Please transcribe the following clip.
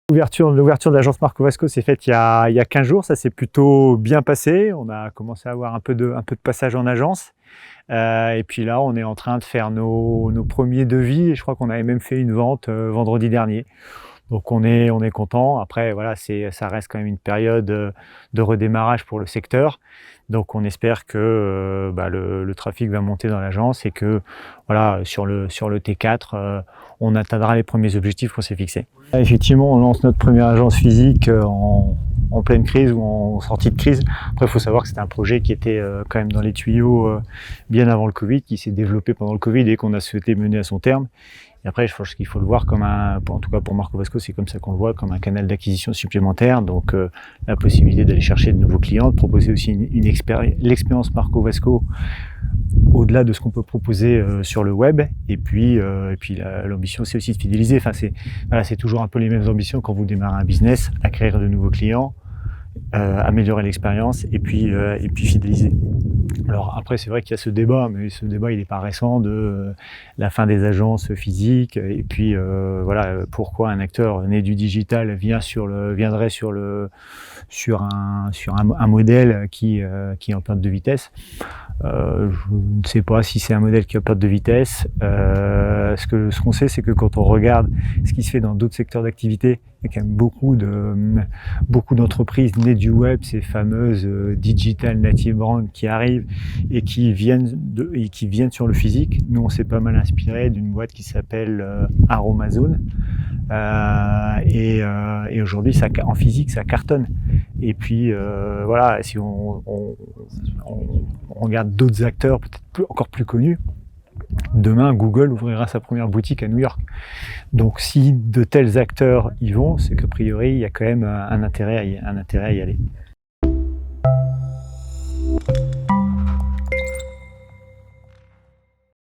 L'ouverture de l'agence Marco Vasco s'est faite il y a 15 jours, ça s'est plutôt bien passé. On a commencé à avoir un peu de passage en agence. Et puis là, on est en train de faire nos premiers devis. Et je crois qu'on avait même fait une vente vendredi dernier. Donc on est content. Après, voilà, ça reste quand même une période de redémarrage pour le secteur. Donc on espère que le trafic va monter dans l'agence et que voilà, sur le T4, on atteindra les premiers objectifs qu'on s'est fixés. Effectivement, on lance notre première agence physique en pleine crise ou en sortie de crise. Après, il faut savoir que c'était un projet qui était quand même dans les tuyaux bien avant le Covid, qui s'est développé pendant le Covid et qu'on a souhaité mener à son terme. Et après, je pense qu'il faut le voir comme en tout cas pour Marco Vasco, c'est comme ça qu'on le voit, comme un canal d'acquisition supplémentaire. Donc, la possibilité d'aller chercher de nouveaux clients, de proposer aussi l'expérience Marco Vasco au-delà de ce qu'on peut proposer sur le web. Et puis l'ambition, c'est aussi de fidéliser. Enfin, c'est toujours un peu les mêmes ambitions quand vous démarrez un business, acquérir de nouveaux clients, améliorer l'expérience et puis fidéliser. Alors après, c'est vrai qu'il y a ce débat, mais ce débat il n'est pas récent de la fin des agences physiques et puis voilà, pourquoi un acteur né du digital viendrait sur un modèle qui est en perte de vitesse. Je ne sais pas si c'est un modèle qui est en perte de vitesse. Ce qu'on sait, c'est que quand on regarde ce qui se fait dans d'autres secteurs d'activité, il y a quand même beaucoup d'entreprises nées du web, ces fameuses digital native brands qui arrivent et qui viennent sur le physique. Nous, on s'est pas mal inspiré d'une boîte qui s'appelle Aromazone. Et aujourd'hui, en physique, ça cartonne. Et puis voilà, si on regarde d'autres acteurs peut-être encore plus connus, demain Google ouvrira sa première boutique à New York. Donc si de tels acteurs y vont, c'est qu'a priori il y a quand même un intérêt à y aller.